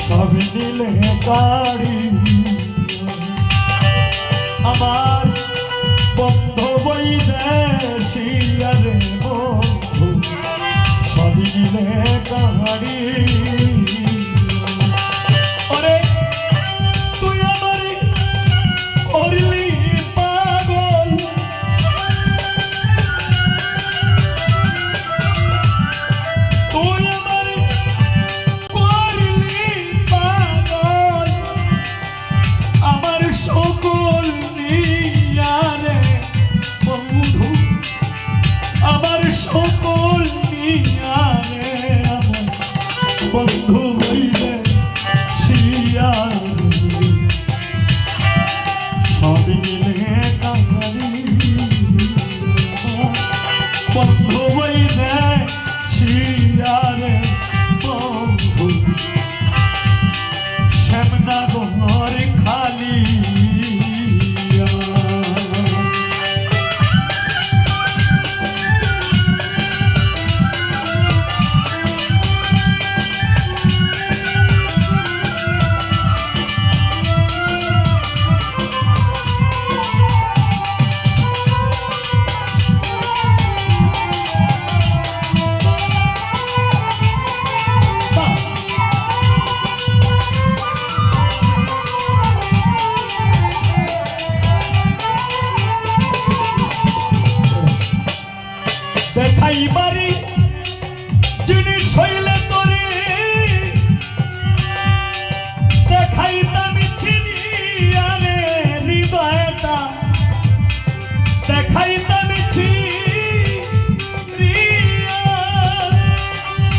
সব নিলে কারি আমার বন্ধু বৈদেশিয়া রে বন্ধু সব নিলে কারি বন্ধু হইলে শিয়া সব মিলে কাহারি বন্ধু হইলে শিয়া রে বন্ধু শ্যামনা গোহর খালি দেখাই বাড়ি জিনিস হইলে তোরে দেখাইতাম ছিনিয়ারে হৃদয়টা দেখাইতাম ছিনিয়া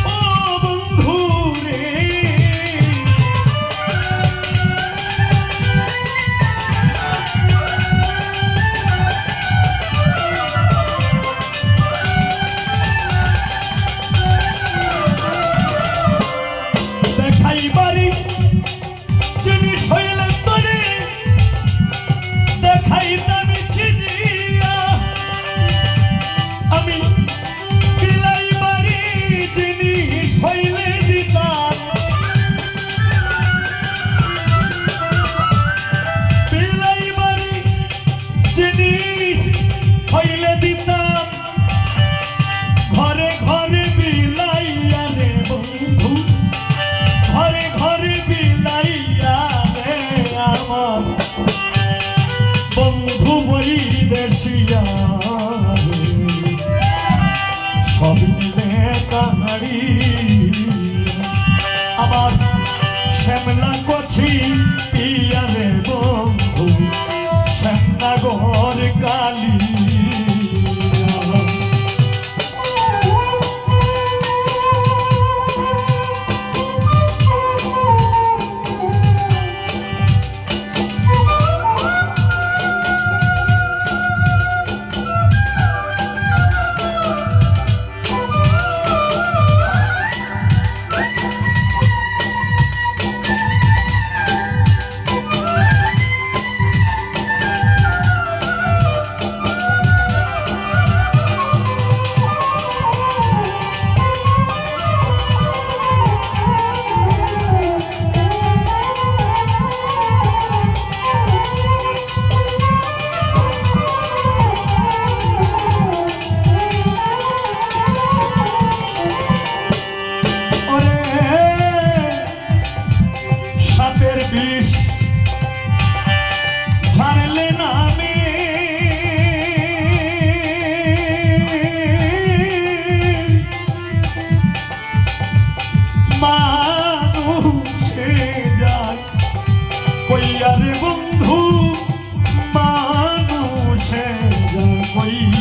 ও বন্ধু রে বাড়ি জিনিস হইলে তোরে দেখাইতাম ছিনিয়া আমি বিলাই বাড়ি জিনিস হইলে দিতাম বিলাই বাড়ি জিনিস হইলে দিতাম ঘরে ঘরে বিলাইয়া রে বন্ধু ঘরে ঘরে বিলাইয়া রে আমার বন্ধু বৈদেশিয়া সব মিলে কাহারি আমার শ্যামলা কছি ইয়া রে বন্ধু শ্যামলা ঘর কালী বিষ ছাড়লে নামে মানুষে যায় কইয়া রে বন্ধু মানুষে যায় কইয়া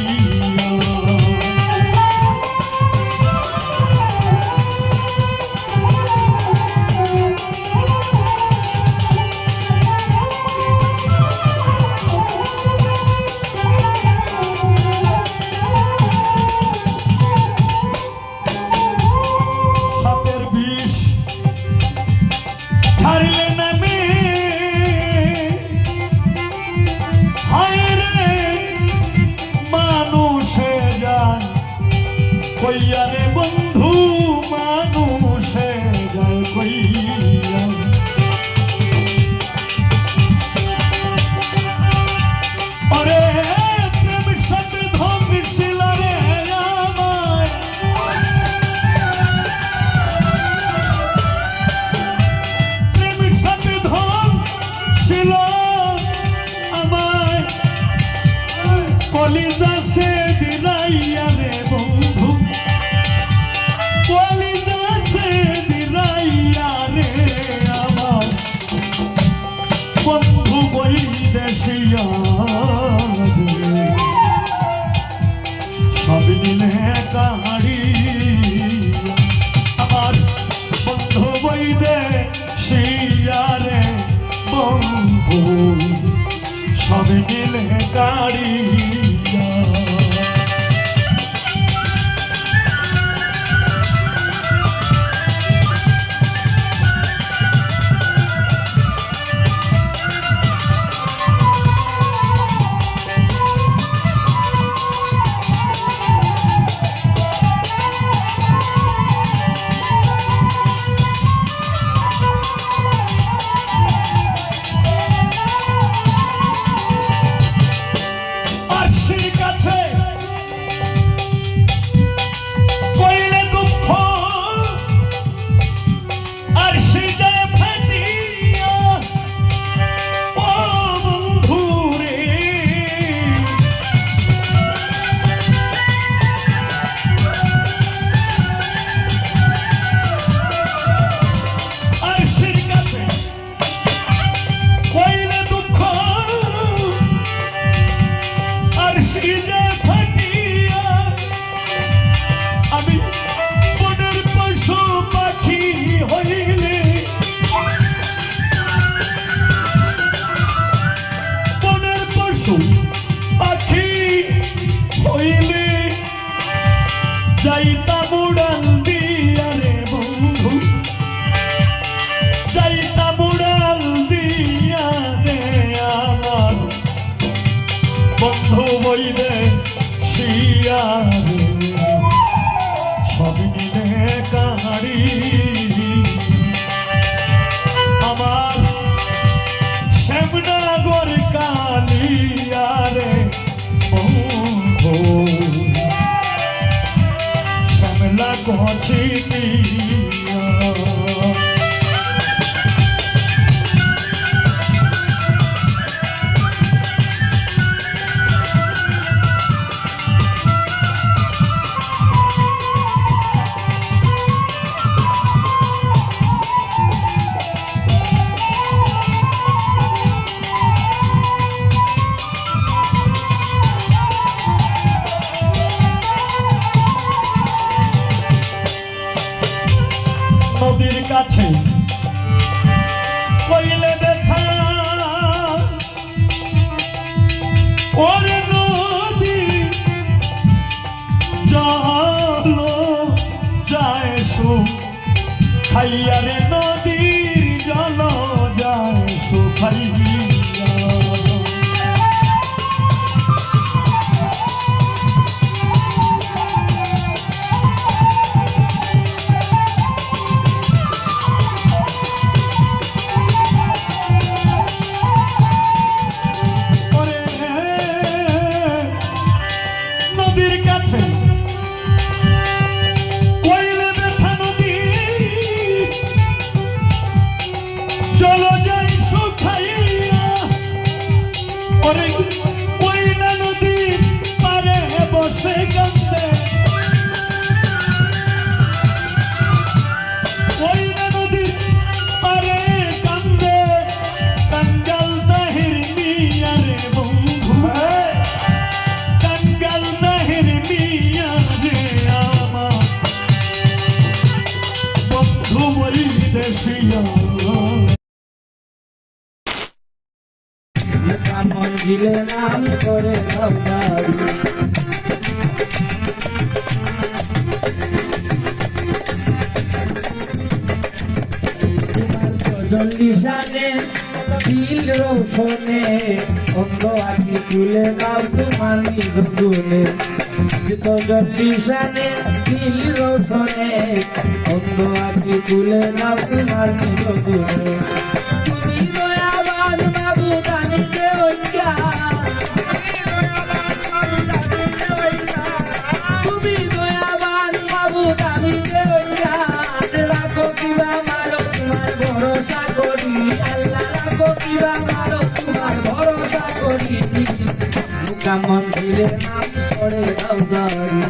কইয়া রে বন্ধু বন্ধু মানুষে যায় কইয়া আরে প্রেম সাথে ধ্বংসিল রে আমায় প্রেম সাথে ধ্বংসিল আমায় কলিজা সে দিলাইয়া রে বন্ধু কলিজা সে দিলাইয়া রে আমার বন্ধু বৈদেশিয়া সব নিলে কাহারি আমার বন্ধু বৈদেশিয়া রে বন্ধু সব নিলে কারিয়া পাখি হইলে যাইতাম উড়াল দিয়া রে বন্ধু যাইতাম উড়াল দিয়া রে আমার বন্ধু বইলে শিয়া সব মিলে কাহারি আমার শ্যামনগর কালিয়া রে বন্ধু শ্যামলা কছি নদীর কাছে কইলে দেখা ওরে নদী জল যায় সুখাইয়া রে নদীর জল যায় সুখাইয়া দিলে নাম করে জল্লিশানে দিল রোশনে অন্ধ আঁকি তুলে নাও তোমার নিধুলে জল্লিশানে দিল রোশনে তুলে নাও তোমার নিজ গুণে তুমি দয়াবান মাবুদ আমি যে ওইটা তুমি দয়াবান মাবুদ আমি যে ওইটা রাখো কিবা মারো তোমার ভরসা করি আল্লাহ রাখো কিবা মারো তোমার ভরসা করি মুকামন দিলে নাম করে দাও গারি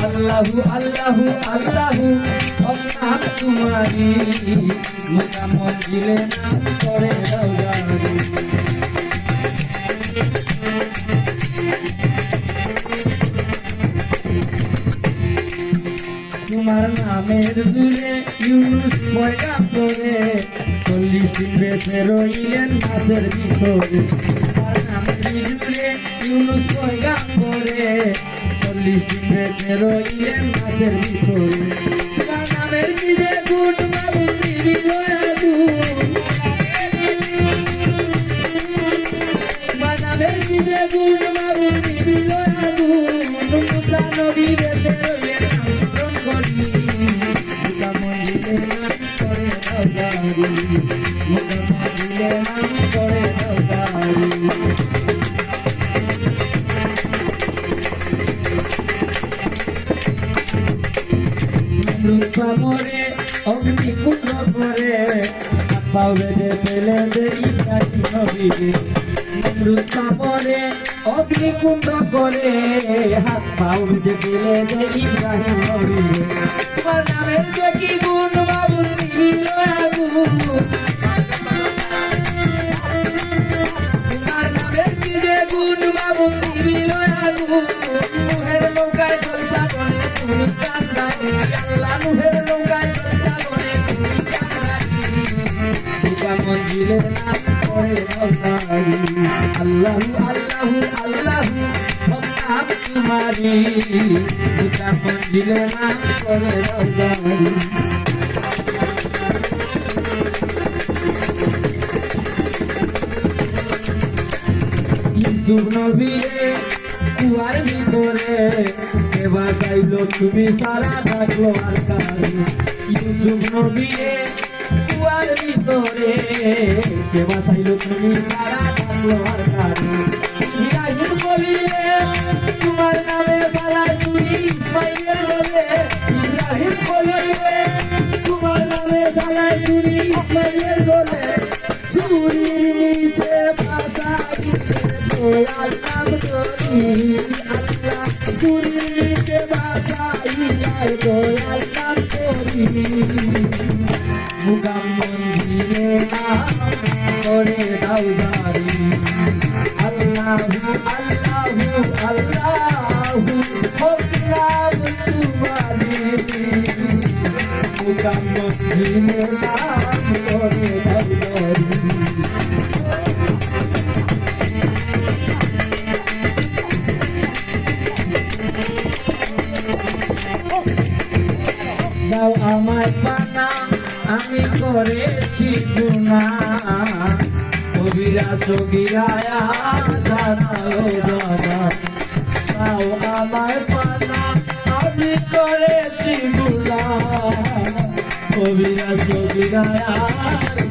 আল্লাহু আল্লাহু আল্লাহু নাম তোমারি মুকামন দিলে নাম করে দাও গারি তোমার নামের দূরে ইউনুস পয়গাম করে 40 দিন বেঁচে রইলেন মাছের ভিতরে তোমার নামের দূরে ইউনুস পয়গাম করে 40 দিন বেঁচে রইলেন মাছের ভিতরে তোমার নামের কি যে গুণ মাবুদ দিবি দয়া গুণ তোমার নামের কি যে গুণ মাবুদ দিবি দয়া গুণ মুসা নবী বেঁচে রইলেন মরে অগ্নিকুণ্ড করে পাও বেঁধে ফেলে দেই কাটি নবীরে মৃত্যা মরে অগ্নিকুণ্ড করে হাত পাও বেঁধে ফেলে দেই ইব্রাহিম নবীরে তোমার নামের যে কি গুণ মাবুদ দিবি দয়া গুণ তোমার নামের কি যে গুণ মাবুদ দিবি দয়া গুণ মুহের নৌকায় চলতা বনে তুমি কান্দানি আল্লাহ মুহের নৌকায় চলতা বনে তুমি কান্দানি মুকামন দিলে নাম করে দাও গারি আল্লাহু আল্লাহু আল্লাহু নাম তোমারি মুকামন দিলে নাম করে দাও গারি ইউসুফ নবীরে কুয়ার ভিতরে কে বাঁচাইলো তুমি সারা ডাকলো আর কারি ইউসুফ নবীরে কুয়ার ভিতরে কে বাঁচাইলো তুমি সারা ডাকলো আর কারি ইব্রাহিম বলিলে তোমার নামে সালায় চুরি ইসমাইলের বলে ইব্রাহিম বলিলে তোমার নামে সালায় চুরি ইসমাইলের বলে চুরির নিচে ভাষা দয়াল নাম করি আল্লাহ চুরির নিচে ভাষা দয়াল নাম করি মুকামন দিলে নাম করে দাও গারি আল্লাহু আল্লাহু আল্লাহু নাম তোমারি মুকামন দিলে নাম করে দাও গারি দাও আমায় পানা আমি করেছি গুনাহ কবিরা সগীরায়া জানাও দাদা দাও আমায় পানা আমি করেছি গুনাহ কবিরা সগীরায়া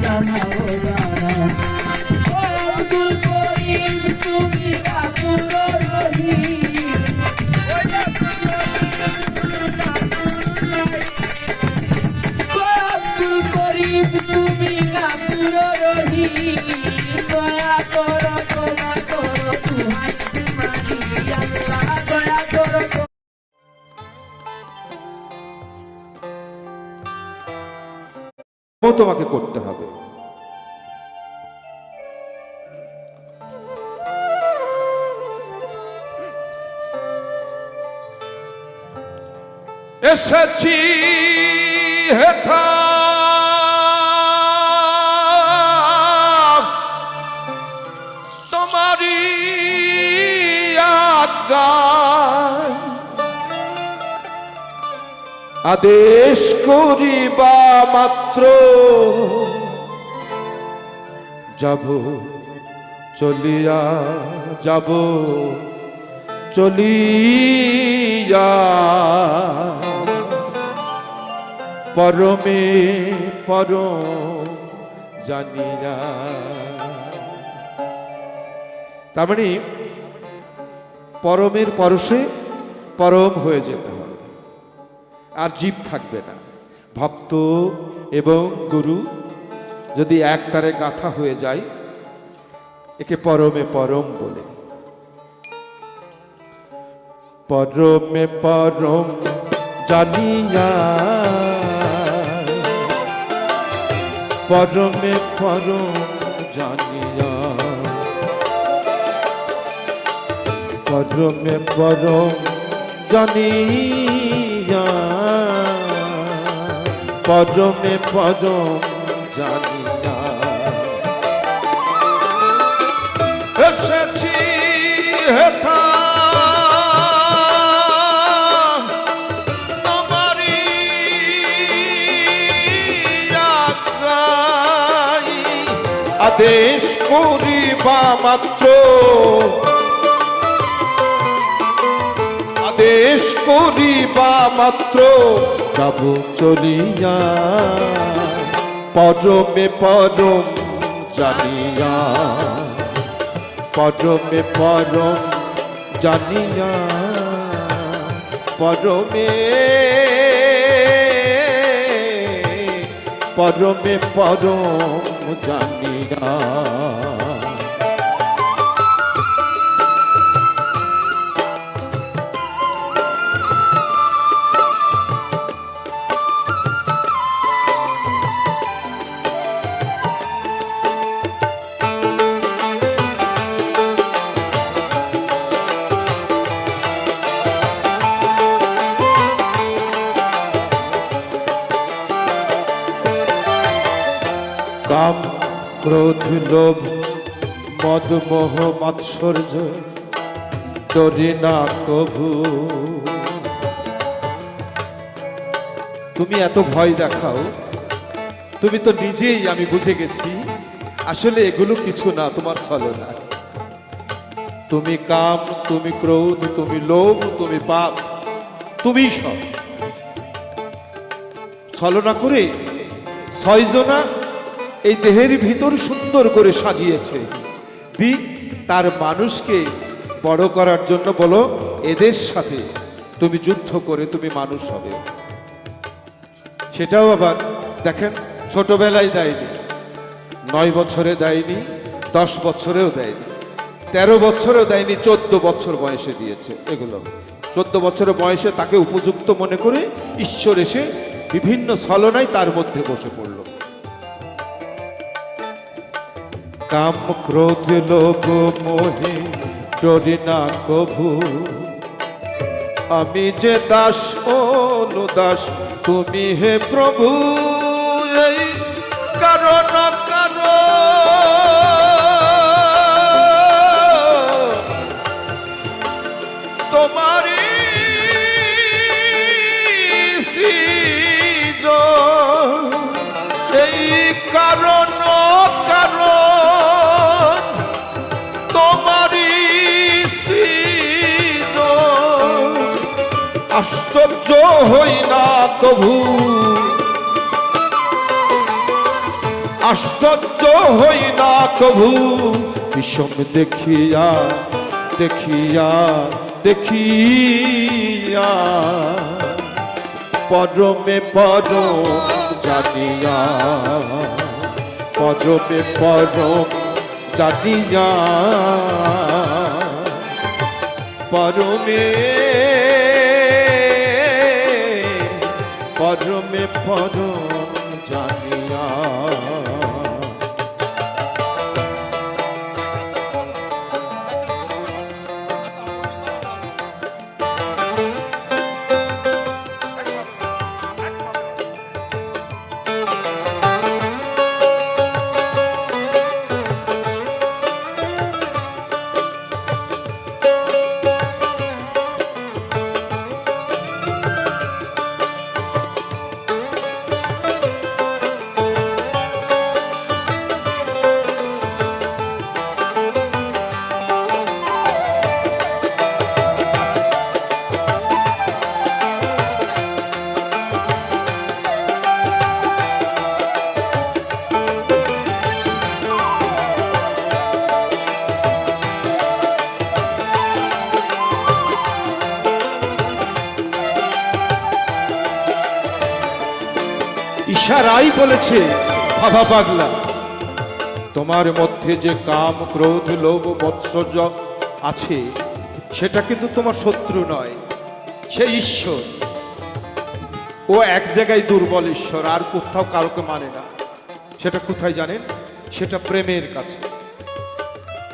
জানাও দাদা ও আব্দুল করিম তুমি গাফুর রহিম আব্দুল করিম তুমি গাফুর রহিম দয়া করো ক্ষমা করো তুহাই তোমারি আল্লাহ দয়া করো তোমাকে করতে হবে। এসেছি হেথা তোমারি আজ্ঞায় আদেশ করিবা মাত্র যাব চলিয়া যাব চলিয়া পরমে পরম জানিয়া। তার মানে পরমের পরশে পরম হয়ে যেতে হবে, আর জীব থাকবে না। ভক্ত এবং গুরু যদি এক তারে গাথা হয়ে যায়, একে পরমে পরম বলে। পরমে পরম জানিয়া, পরমে পরম জানিয়া, পরমে পরম জানিয়া, পরমে পরম জানিয়া এসেছি হেথা তোমারি আজ্ঞায়, আদেশ করিবা মাত্র, আদেশ করিবা মাত্র যাব চলিয়া, পরমে পরম জানিয়া, পরমে পরম জানিয়া, পরমে পরমে পরম জানিয়া। কাম ক্রোধ লোভ মদ মোহ মাৎসর্য ডরি না কভু। তুমি এত ভয় দেখাও, তুমি তো নিজেই, আমি বুঝে গেছি আসলে এগুলো কিছু না, তোমার ছলনা। তুমি কাম, তুমি ক্রোধ, তুমি লোভ, তুমি পাপ, তুমি সব ছলনা করে ছয়জনা এই দেহের ভিতর সুন্দর করে সাজিয়েছে। দি তার মানুষকে বড় করার জন্য বলো এদের সাথে তুমি যুদ্ধ করে তুমি মানুষ হবে। সেটাও আবার দেখেন ছোটবেলায় দেয়নি, 9 বছরে দেয়নি, 10 বছরেও দেয়নি, 13 বছরেও দেয়নি, 14 বছর বয়সে দিয়েছে। এগুলো 14 বছরের বয়সে তাকে উপযুক্ত মনে করে ঈশ্বর এসে বিভিন্ন ছলনায় তার মধ্যে বসে পড়ল। কাম ক্রোধ লোভ মোহে ডরি না কভু, আমি যে দাস অনুদাস তুমি হে প্রভু, এই কারণ তোমারি সৃজন, এই কারণ তোমারি সৃজন, আশ্চর্য হই না কভু, আশ্চর্য হই না কভু, বিষম দেখিয়া দেখিয়া দেখিয়া, পরমে পরম জানিয়া, পরমে পরম জানিয়া, পরমে পরমে পরম জানিয়া। ইশারাই বলেছে, বাবা পাগলা, তোমার মধ্যে যে কাম ক্রোধ লোভ মৎসর্য আছে সেটা কিন্তু তোমার শত্রু নয়, সে ঈশ্বর। ও এক জায়গায় দুর্বল ঈশ্বর, আর কোথাও কারোকে মানে না। সেটা কোথায় জানেন? সেটা প্রেমের কাছে,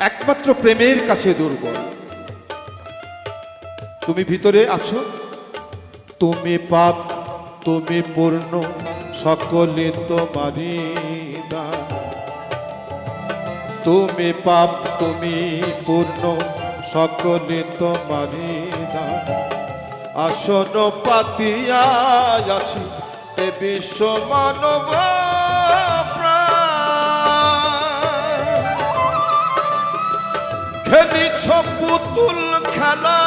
একমাত্র প্রেমের কাছে দুর্বল। তুমি ভিতরে আছো, তুমি পাপ তুমি পূর্ণ, সকলে তোমারই দান। তুমি পাপ তুমি পূর্ণ, সকলে তোমারই দান। আসন পাতিয়া আছি এ বিশ্ব মানব খেলিছ পুতুল খেলা,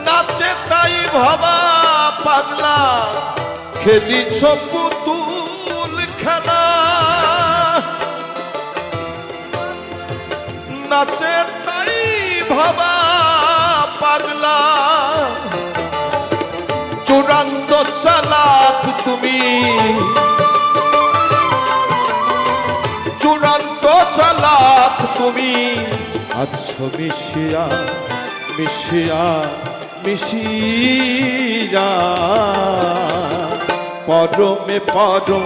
নাচে তাই ভাবা পাগলা, খেলিছ পুতুল খেলা, নাচে তাই ভাবা পাগলা। চূড়ান্ত চালাক তুমি, চূড়ান্ত চালাক তুমি, আছো মিশিয়া মিশিয়া মিশিয়া, পরমে পরম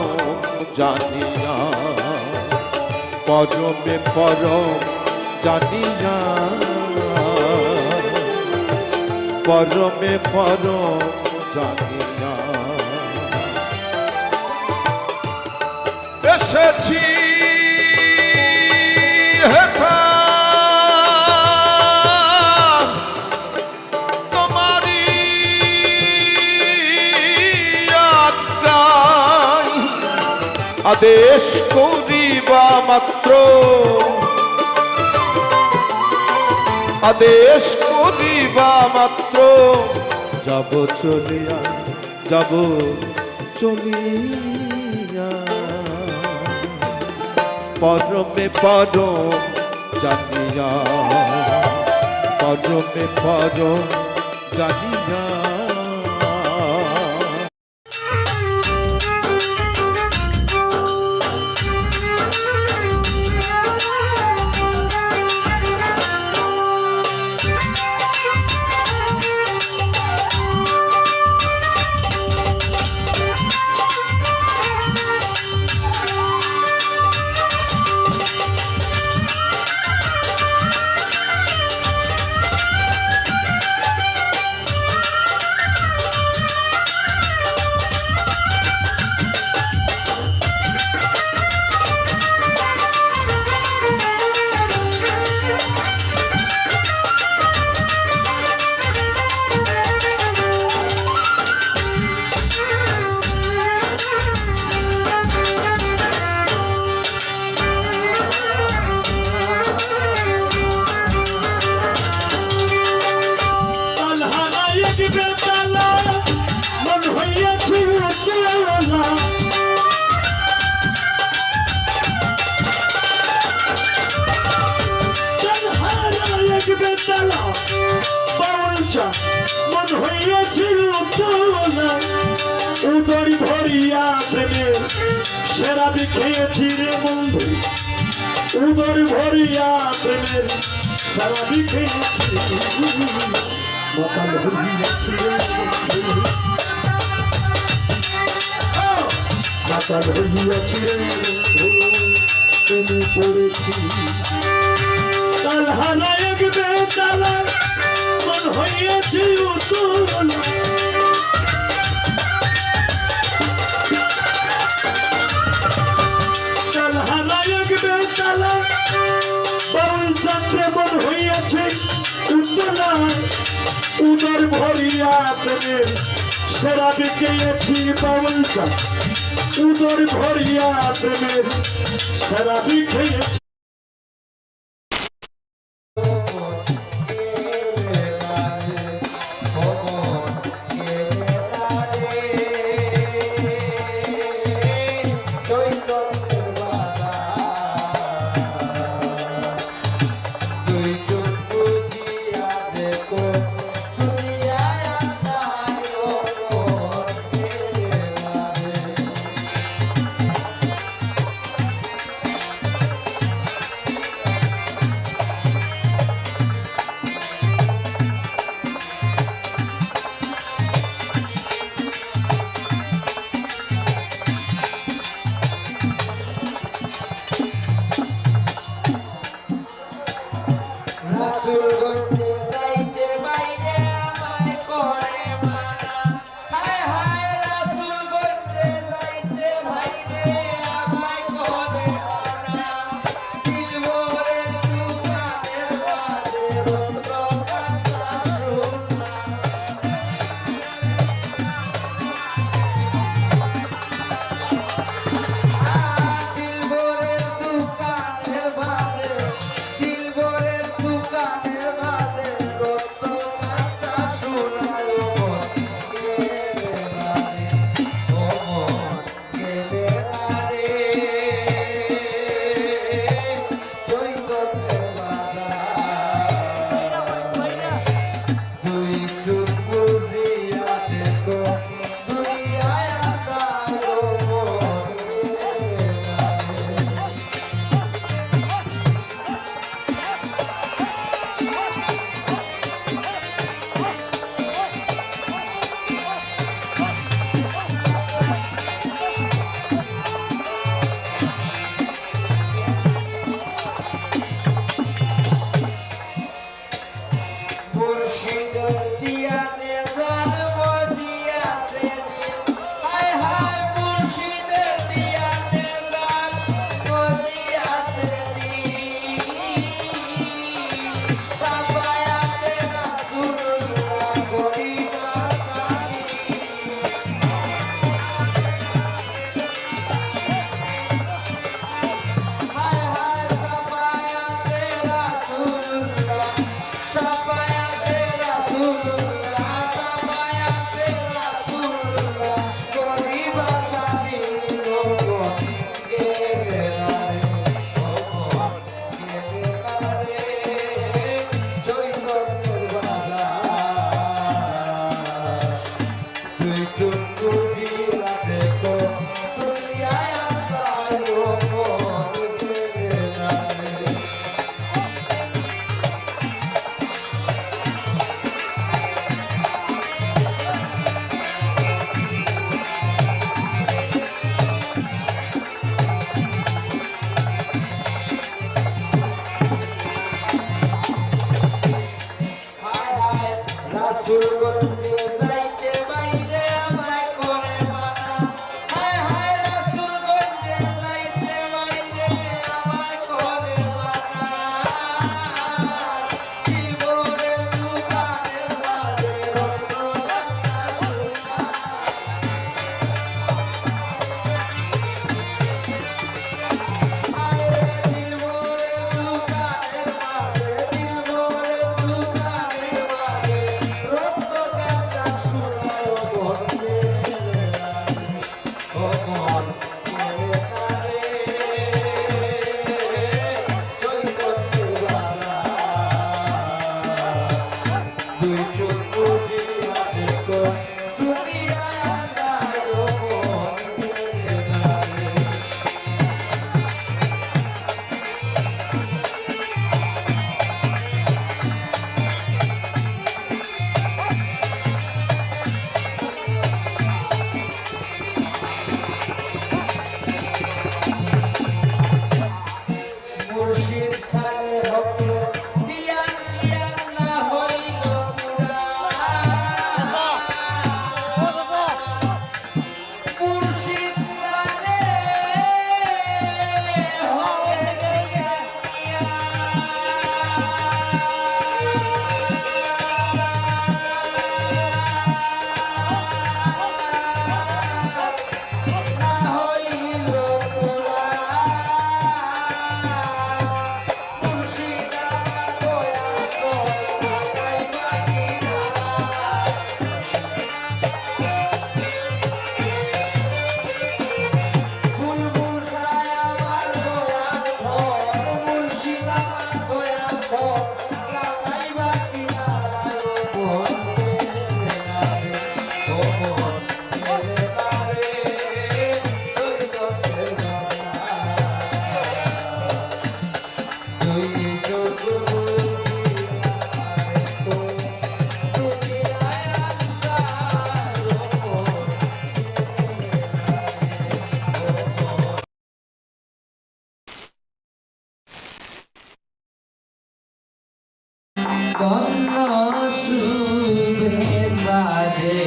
জানিয়া, পরমে পরম জানিয়া, পরমে পরম জানিয়া এসেছি হেথা তোমারি আজ্ঞায়, আদেশ করিবা মাত্র, আদেশ করিবা মাত্র, যাব চলিয়া, যাব চলিয়া, পরমে পরম জানিয়া, পরমে পরম জানিয়া। মন হইয়াছিল তোলা, উদর ভরিয়া প্রেমের সেরাবি খেয়েছি রে বন্ধু, উদর ভরিয়া প্রেমের সেরাবি খেয়েছি, মাতাল হইয়াছি রে বন্ধু, মাতাল হইয়াছি রে বন্ধু, প্রেমে পড়েছি কাল হারায় বেতালা, মন হইয়াছে উতলা, কাল হারায় বেতালা, বাউল চন্দ্রে মন হইয়াছে উতলা, উদর ভরিয়া প্রেমের সেরাবি খেয়েছি বাউল চন্দ্র, উদর ভরিয়া প্রেমের সেরাবি খেয়েছি। গঞ্জে যাইতে বাইরে আমায় করে মানা হায় হায় রাসূল গঞ্জে যাইতে বাইরে আমায় করে মানা জীবনের দোকানের মাঝে রত্নদাতা সোনা মুর্শিদ সারে ভক্ত দিয়ান দিয়ান না হইল পুরা মুর্শিদ সারে হবে দিয়ান না হইল পুরা ধন্য শুভে সাজে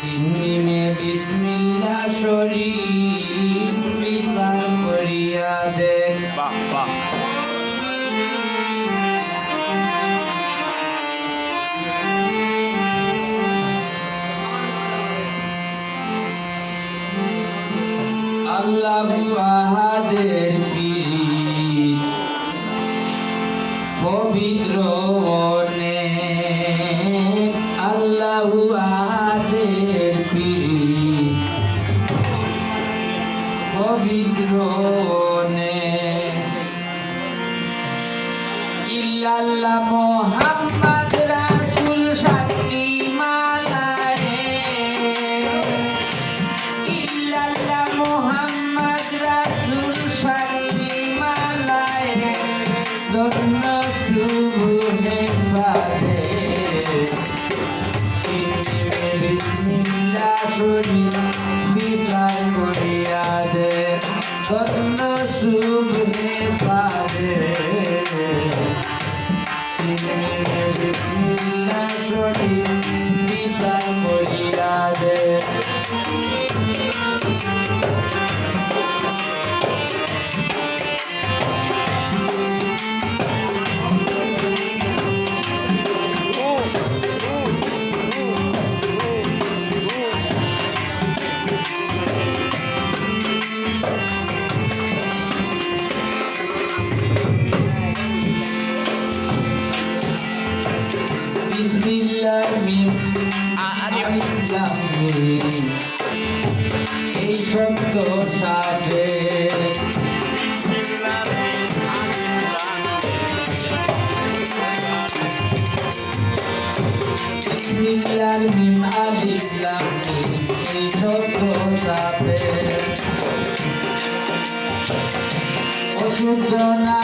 তিন্নি বিসমিল্লাহ শরীফ বিচার করিয়া দেখ বাহ বাহ আল্লাহু আহাদের পীর পবিত্র অনেক আল্লাহু আহাদের পীর পবিত্র অনেক ইল্লাল্লাহ মুহাম্মদ রাসূল সাক্ষী মালায়ে ইল্লাল্লাহ মুহাম্মদ রাসূল সাক্ষী মালায়ে ধন্য শুভে সাজে বিসমিল্লাহ শরীফ বিচার করিয়া দে ধন্য শুভে সাজে বিসমিল্লাহ শরীফ বিচার করিয়া দে বিসমিল্লাহ মিম আলিফ লাম মিম এই শব্দ সাথে বিসমিল্লাহ মিম আলিফ লাম মিম এই শব্দ সাথে অশুদ্ধ না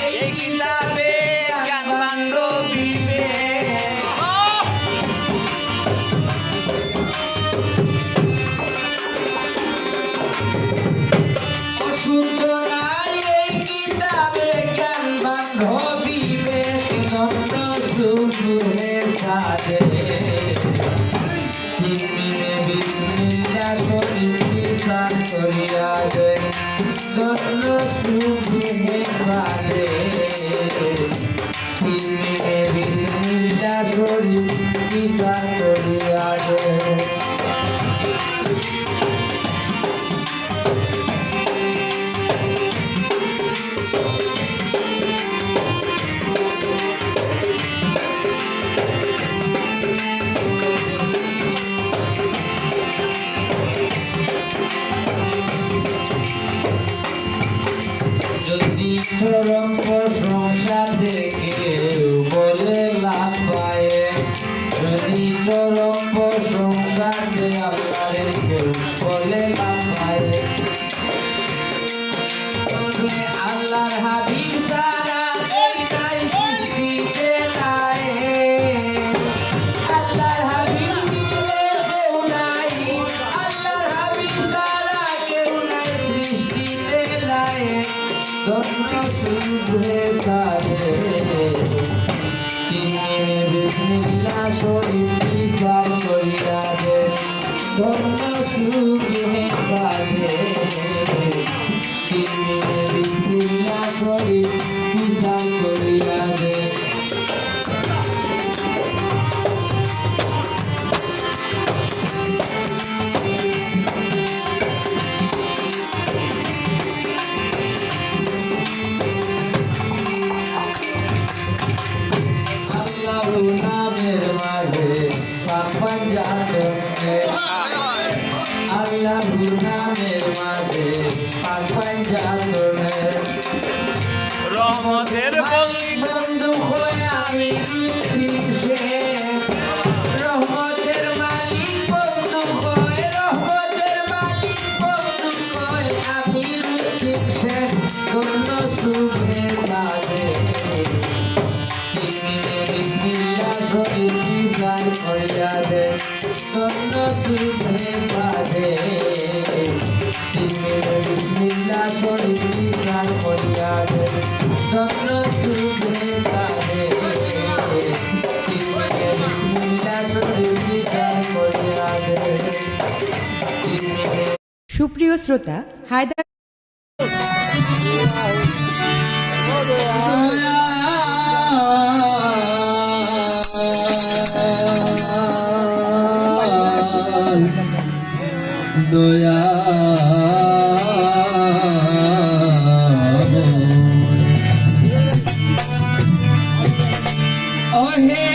এই কিতাবে জ্ঞান বান্ধবীবে অশুদ্ধ না এই কিতাবে জ্ঞান বান্ধবীবে সাজে তিনদিনে বিসমিল্লাহ শরীফ নিশান করিয়া দে ধন্য শুভে সাজে তিনদিনে বিসমিল্লাহ শরীফ নিশান করিয়া দে যদি চরম প্রশংসা থেকে বলে লাভ পায় যদি চরম প্রশংসা যে আল্লাহর কেউ বলে লাভ পায় তবে আল্লাহর হাবিব সারা এইটাই সৃষ্টিতে নাই আল্লাহর হাবিব কেউ নাই আল্লাহর হাবিব সারা কেউ নাই সৃষ্টিতে নাই ধন্য শুভে সাজে তিনদিনে বিসমিল্লাহ শরীফ নিশান করিয়া দে ধন্য শুভে সাজে তিনদিনে বিসমিল্লাহ শরীফ নিশান করিয়া দে আল্লাহর নামের মাঝে পাক পাঞ্জাবে আল্লাহর নামের মাঝে পাক পাঞ্জাবে রহমতের বন্ধু হয়ে আমি সে রহমতের মালিক বন্ধু হয়ে রহমতের মালিক বন্ধু হয়ে আমি সে ধন্য শুভে সাজে বিসমিল্লাহ শরীফ নিশান করিয়া দে ধন্য শুভে সাজে বিসমিল্লাহ শরীফ নিশান করিয়া দে ধন্য শুভে সাজে বিসমিল্লাহ শরীফ নিশান করিয়া দে সুপ্রিয় শ্রোতা হায়দার দয়া অহে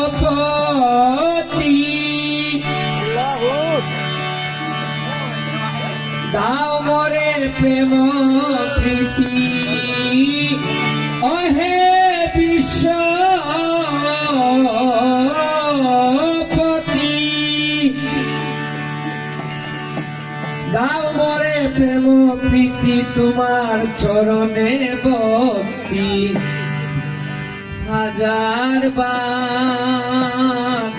বিশ্বপতি দাও মরে প্রেম প্রীতি অহে বিশ্বপতি দাও মরে প্রেম প্রীতি তোমার চরণে ভক্তি হাজার বার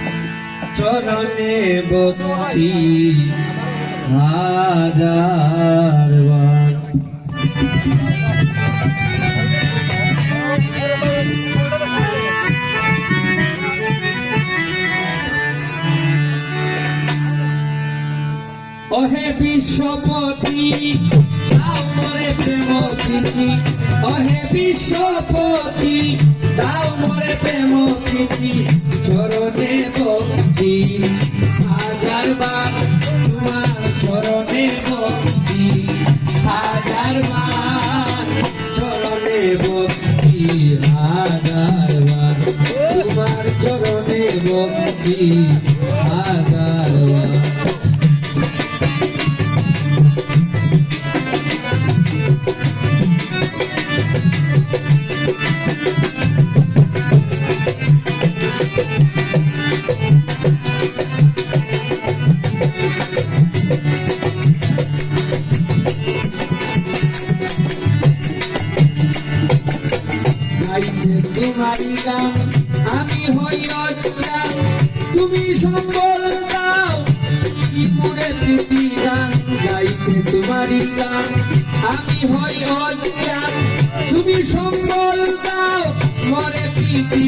চরণে ভক্তি হাজার বার অহে বিশ্বপতি দাও মরে প্রেম প্রীতি অহে বিশ্বপতি দাও মরে প্রেম প্রীতি চরণে ভক্তি হাজার বার তোমার চরণে ভক্তি হাজার বার চরণে ভক্তি হাজার বার তোমার চরণে ভক্তি হাজার বার তোমারি গান আমি হই অজ্ঞান তুমি সম্বল দাও কি মোরে প্রীতি গান গাইতে তোমারি গান আমি হই অজ্ঞান তুমি সম্বল দাও মোরে প্রীতি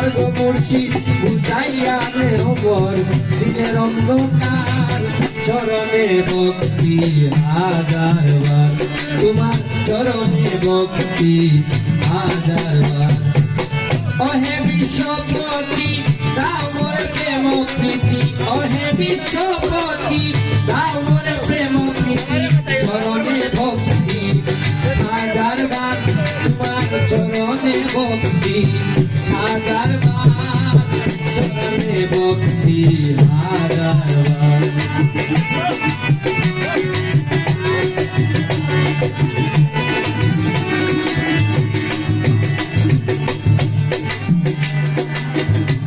গো মুর্শিদ বুঝাইয়া দেহ বর দিনের অন্ধকার চরণে ভক্তি হাজারবার তোমার চরণে ভক্তি হাজারবার অহে বিশ্বপতি দাও মোরে প্রেম প্রীতি অহে বিশ্বপতি দাও মোরে প্রেম প্রীতি চরণে ভক্তি হাজারবার তোমার চরণে ভক্তি হাজারবার চরণে ভক্তি হাজারবার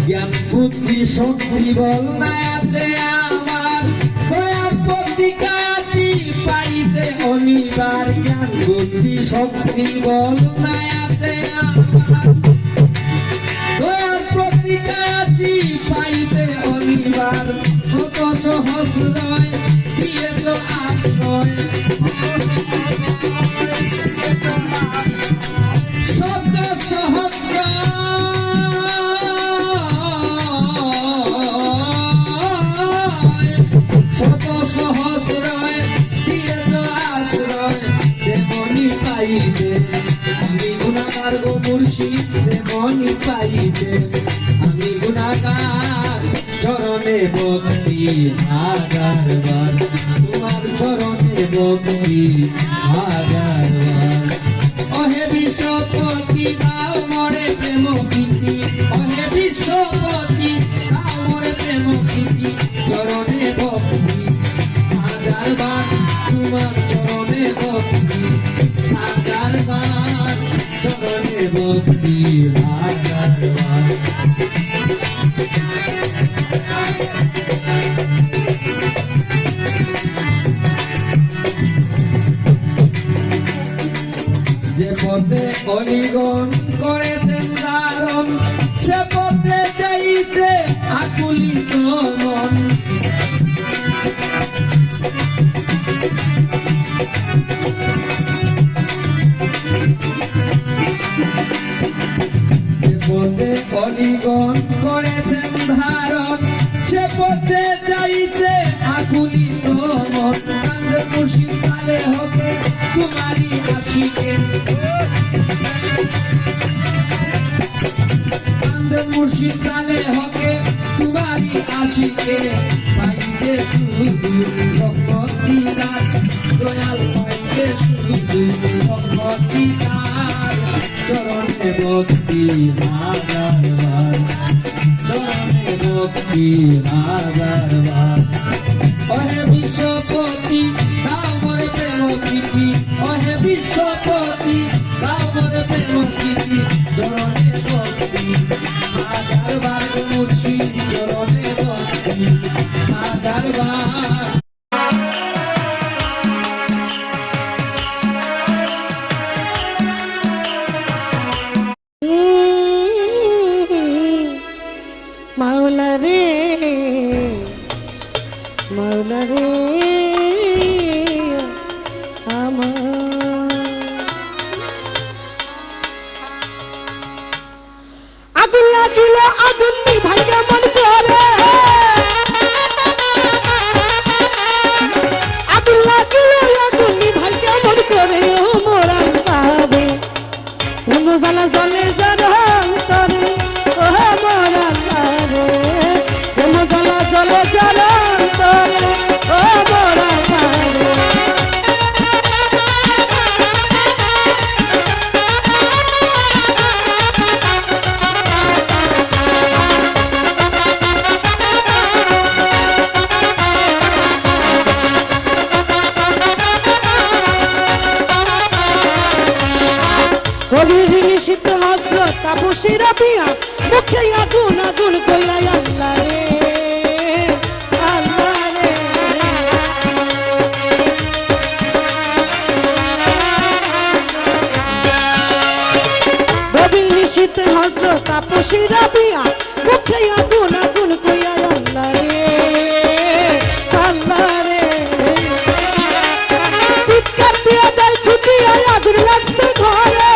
জ্ঞান বুদ্ধি শক্তি বল নাই আছে আমার দয়ার প্রতিকাজি পাইতে অনিবার জ্ঞান বুদ্ধি শক্তি বল নাই আছে আমার দয়ার প্রতিকাজি পাইতে অনিবার শত সহস্রয় দিয়ে তো আশ্রয় শত সহস্র শত সহস্রয় দিয়ে তো আশ্রয় তেমনি পাইতে আমি গুণাগার গো মুর্শিদ তেমনি পাইতে আমি গুণাগার চরণে ভক্তি হাজারবার তোমার চরণে ভক্তি হাজারবার অহে বিশ্বপতি দাও মোরে প্রেম প্রীতি অহে বিশ্বপতি দাও মোরে প্রেম প্রীতি চরণে ভক্তি হাজারবার তোমার চরণে ভক্তি হাজারবার চরণে ভক্তি হাজারবার যে পথে অনিগণ করেছেন ধারণ সে পথে যাইতে আকুলিত মন যে পথে অনিগণ করেছেন ধারণ সে পথে যাইতে আকুলিত মন কান্দে মুর্শিদ সালে হতে তোমারি আশিকে কান্দে মুর্শিদ সালে হকে তোমারি আশিকে পাইতে শুধু ভক্তি দান দয়াল পাইতে শুধু ভক্তি দান চরণে ভক্তি হাজারবার চরণে ভক্তি হাজারবার অহে বিশ্বপতি দাও মোরে প্রেম প্রীতি অহে বিশ্বপতি দাও মোরে প্রেম প্রীতি চরণে ভক্তি হাজারবার গো মুর্শিদ চরণে ভক্তি হাজারবার মাওলা রে মাওলা রে আমার আগুন লাগিলে আগুন নিভাইয়া মন করে আগুন লাগিলে আগুন নিভাইয়া মন করে ও মোরা পাবে কোন জ্বালা জ্বলে যার অন্তরে ও মোরা পাবে কোন জ্বালা জ্বলে যার অন্তরে ও মোরা পাবে কবির নিষিদ্ধ হজরত তাপসীরা বিয়া মুখে আগুন আগুন কইয়া আল্লাহ রে আল্লাহ রে কবির নিষিদ্ধ হজরত তাপসীরা বিয়া মুখে আগুন আগুন কইয়া আল্লাহ রে আল্লাহ রে চিৎকার দিয়া যায় ছুটিয়া আগুন লাগছে ঘরে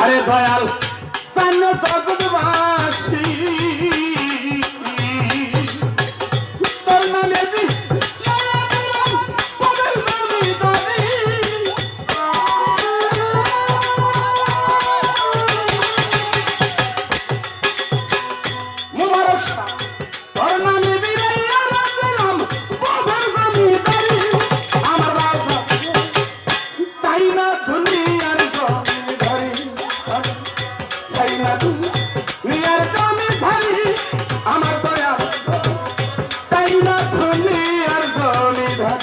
আরে দয়াল সান্য জগৎবাসী তোর নামে আমার দয়া চাই না ধনী আর ধনী ধনী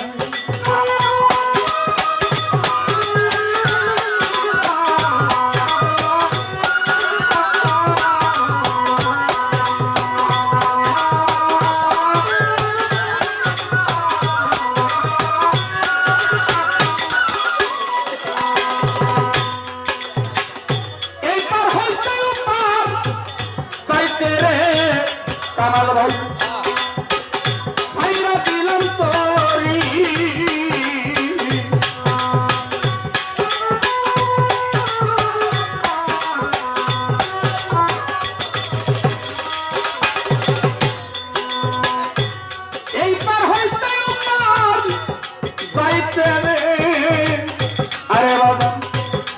কামাল ভাই সাইরা দিলাম তোরি এইবার হইতে উপার যাইতে রে আরে বাবা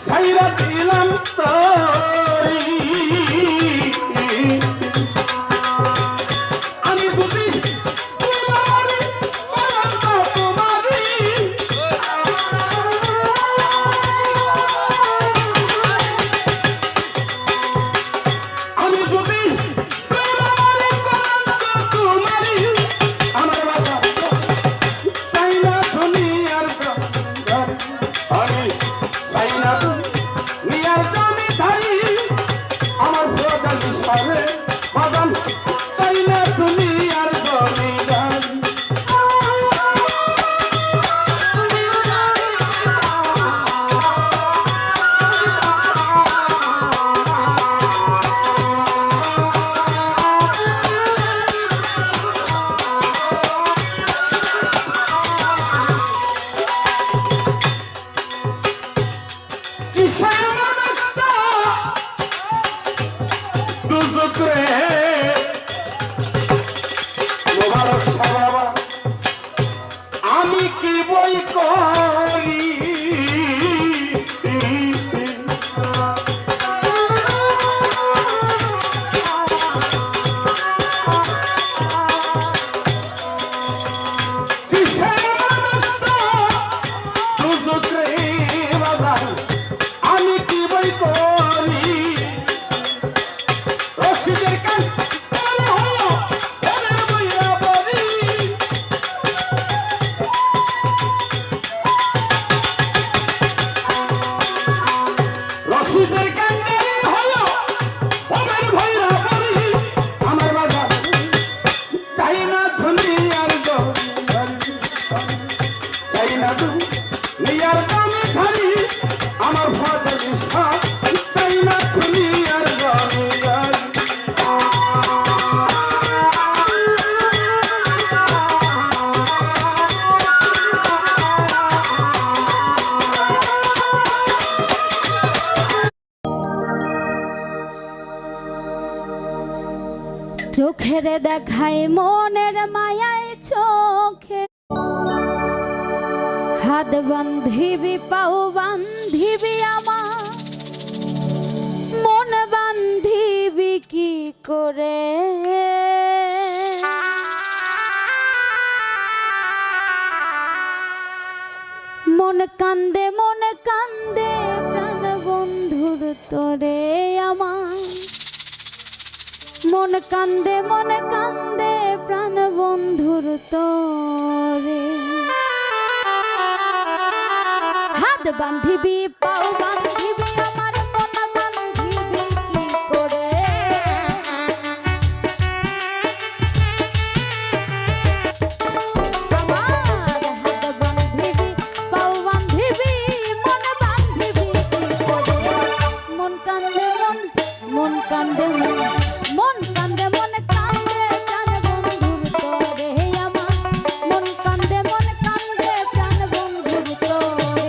সাইরা দিলাম তোরি আমি কি বই করি আমি কি বই করি রশিদের কান আমার ভাজা চাই না দুনিয়ার গানে গাই চোখের দেখায় মনের মায়ায় চোখে হাত বান্ধিবি পাও বান্ধিবি আমার মন বান্ধিবি কি করে মন কান্দে প্রাণ বন্ধুর তোরে আমার মন কান্দে প্রাণ বন্ধুর তোরে হাত বান্ধিবি পাও বান্ধিবি আমার মন বান্ধিবি কি করে আমার হাত বান্ধিবি পাও বান্ধিবি মন বান্ধিবি কি করে মন কান্দে মন কান্দে মন কান্দে প্রাণ বন্ধুর তোরে আমার মন কান্দে প্রাণ বন্ধুর তোরে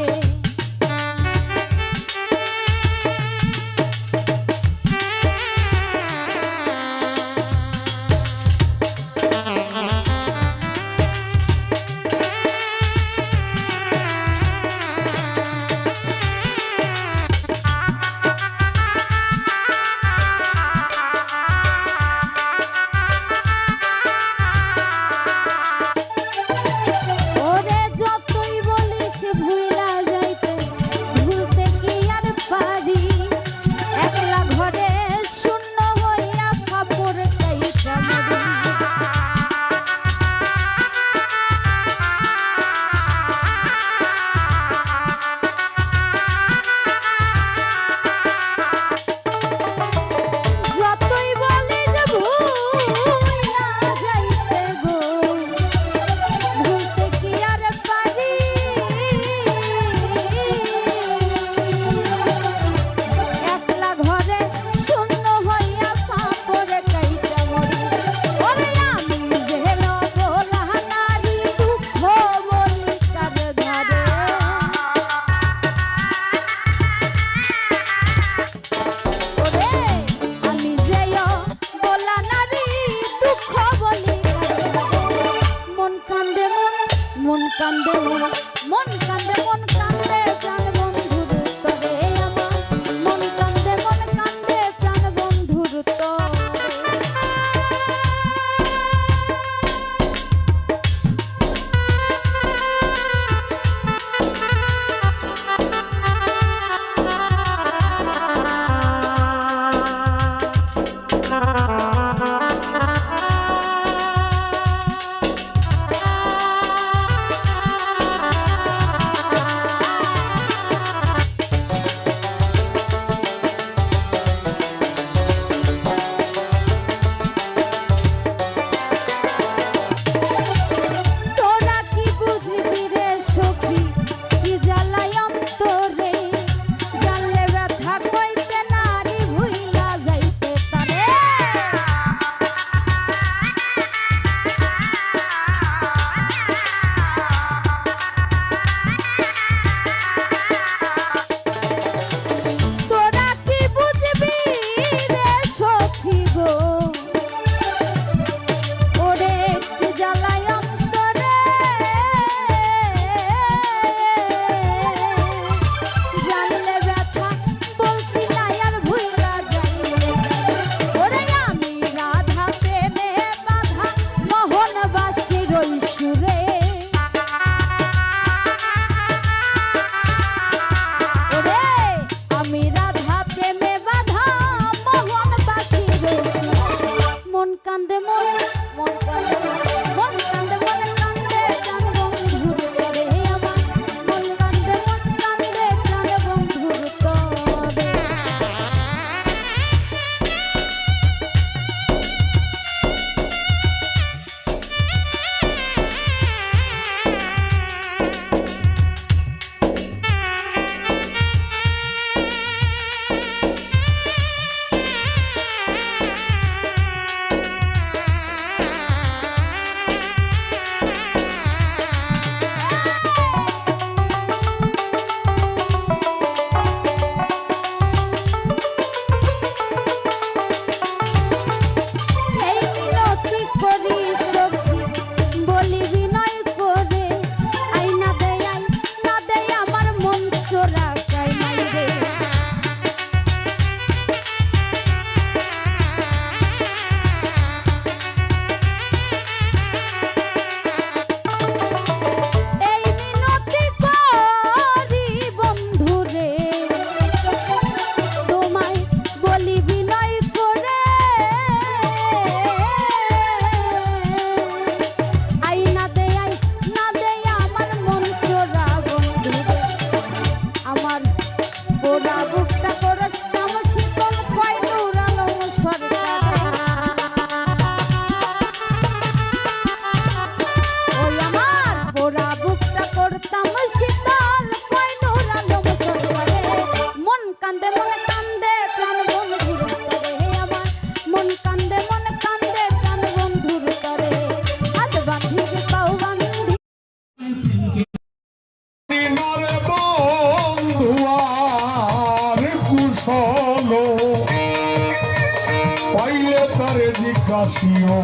তারে জিজ্ঞাসিও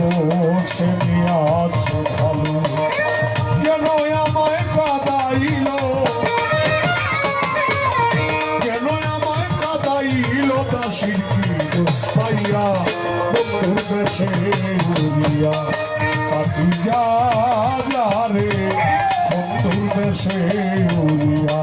সে নিয়ে আছে ভালো কেন আমায় কাদাইল কেন আমায় কাদাইল দাসির কি দোষ পাইয়া বন্ধুর বেছে উড়িয়া পাখি যা যা রে বন্ধুর বেছে উড়িয়া